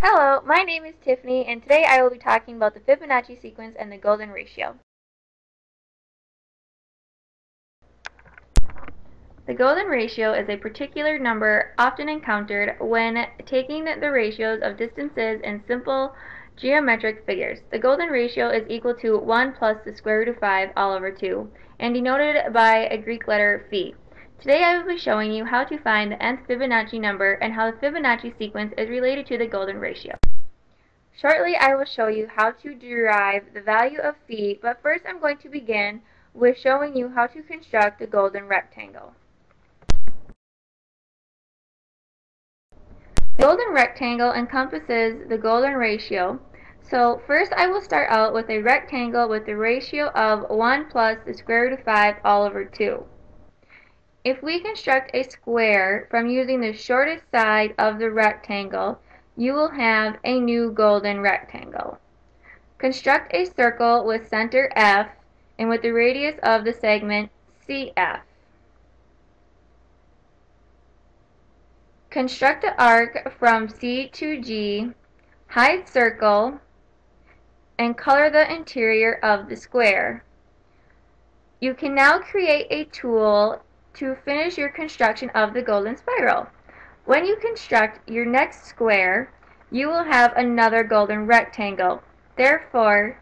Hello, my name is Tiffany, and today I will be talking about the Fibonacci sequence and the golden ratio. The golden ratio is a particular number often encountered when taking the ratios of distances in simple geometric figures. The golden ratio is equal to 1 plus the square root of 5 all over 2, and denoted by a Greek letter phi. Today I will be showing you how to find the nth Fibonacci number and how the Fibonacci sequence is related to the golden ratio. Shortly I will show you how to derive the value of phi, but first I'm going to begin with showing you how to construct the golden rectangle. The golden rectangle encompasses the golden ratio. So first I will start out with a rectangle with the ratio of 1 plus the square root of 5 all over 2. If we construct a square from using the shortest side of the rectangle, you will have a new golden rectangle. Construct a circle with center F and with the radius of the segment CF. Construct the arc from C to G, hide circle, and color the interior of the square. You can now create a tool to finish your construction of the golden spiral. When you construct your next square, you will have another golden rectangle. Therefore,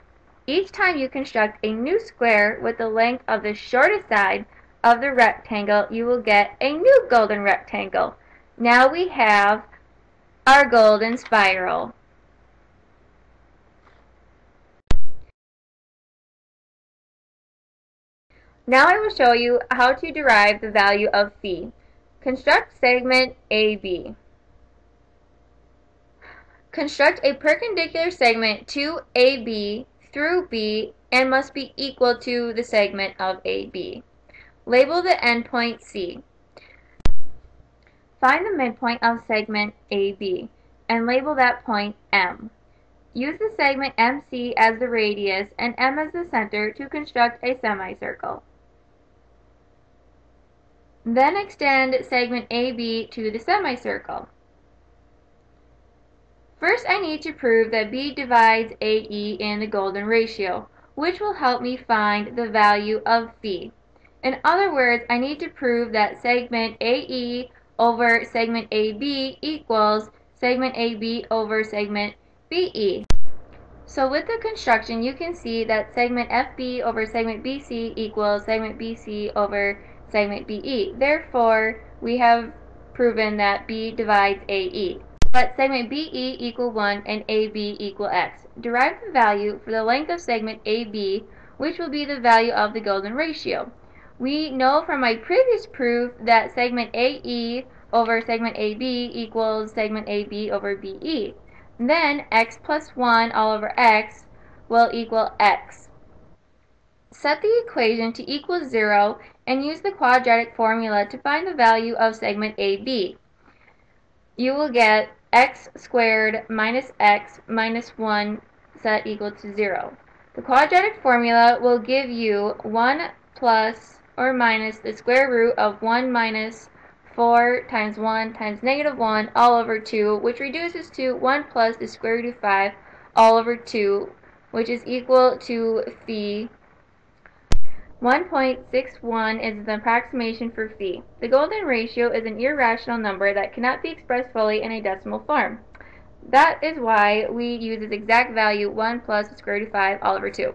each time you construct a new square with the length of the shortest side of the rectangle, you will get a new golden rectangle. Now we have our golden spiral. Now I will show you how to derive the value of phi. Construct segment AB. Construct a perpendicular segment to AB through B and must be equal to the segment of AB. Label the endpoint C. Find the midpoint of segment AB and label that point M. Use the segment MC as the radius and M as the center to construct a semicircle. Then extend segment AB to the semicircle. First, I need to prove that B divides AE in the golden ratio, which will help me find the value of phi. In other words, I need to prove that segment AE over segment AB equals segment AB over segment BE. So with the construction, you can see that segment FB over segment BC equals segment BC over segment BE. Therefore, we have proven that B divides AE. Let segment BE equal 1 and AB equal x. Derive the value for the length of segment AB, which will be the value of the golden ratio. We know from my previous proof that segment AE over segment AB equals segment AB over BE. Then x plus 1 all over x will equal x. Set the equation to equal 0 and use the quadratic formula to find the value of segment AB. You will get x squared minus x minus 1 set equal to 0. The quadratic formula will give you 1 plus or minus the square root of 1 minus 4 times 1 times negative 1 all over 2, which reduces to 1 plus the square root of 5 all over 2, which is equal to phi. 1.61 is the approximation for phi. The golden ratio is an irrational number that cannot be expressed fully in a decimal form. That is why we use its exact value 1 plus the square root of 5 all over 2.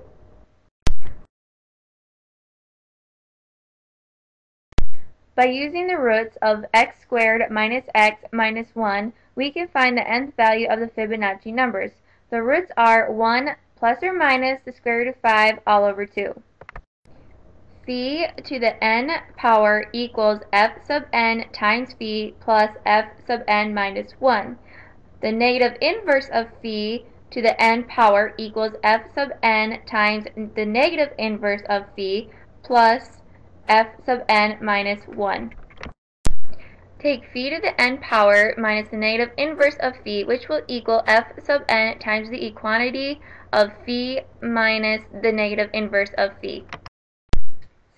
By using the roots of x squared minus x minus 1, we can find the nth value of the Fibonacci numbers. The roots are 1 plus or minus the square root of 5 all over 2. Phi to the n power equals f sub n times phi plus f sub n minus 1. The negative inverse of phi to the n power equals f sub n times the negative inverse of phi plus f sub n minus 1. Take phi to the n power minus the negative inverse of phi, which will equal f sub n times the equantity of phi minus the negative inverse of phi.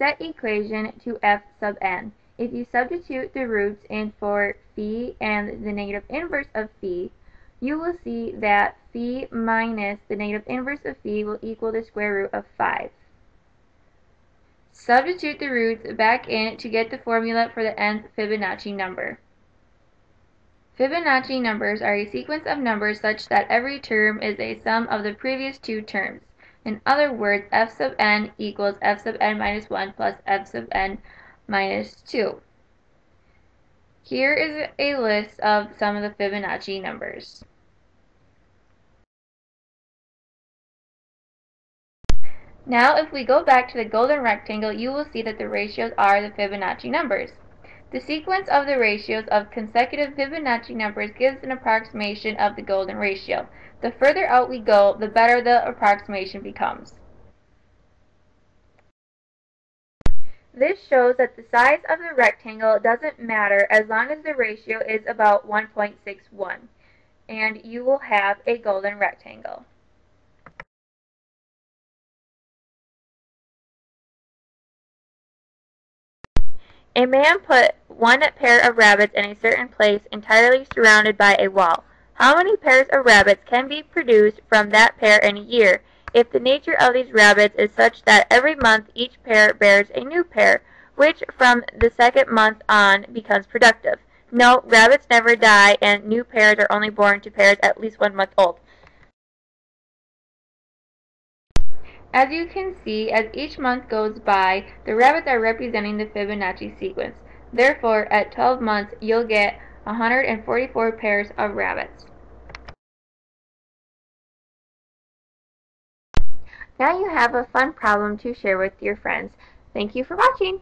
Set equation to f sub n. If you substitute the roots in for phi and the negative inverse of phi, you will see that phi minus the negative inverse of phi will equal the square root of 5. Substitute the roots back in to get the formula for the nth Fibonacci number. Fibonacci numbers are a sequence of numbers such that every term is a sum of the previous two terms. In other words, f sub n equals f sub n minus 1 plus f sub n minus 2. Here is a list of some of the Fibonacci numbers. Now if we go back to the golden rectangle, you will see that the ratios are the Fibonacci numbers. The sequence of the ratios of consecutive Fibonacci numbers gives an approximation of the golden ratio. The further out we go, the better the approximation becomes. This shows that the size of the rectangle doesn't matter as long as the ratio is about 1.61, and you will have a golden rectangle. A man put one pair of rabbits in a certain place entirely surrounded by a wall. How many pairs of rabbits can be produced from that pair in a year, if the nature of these rabbits is such that every month each pair bears a new pair, which from the second month on becomes productive? No, rabbits never die, and new pairs are only born to pairs at least 1 month old. As you can see, as each month goes by, the rabbits are representing the Fibonacci sequence. Therefore, at 12 months, you'll get 144 pairs of rabbits. Now you have a fun problem to share with your friends. Thank you for watching.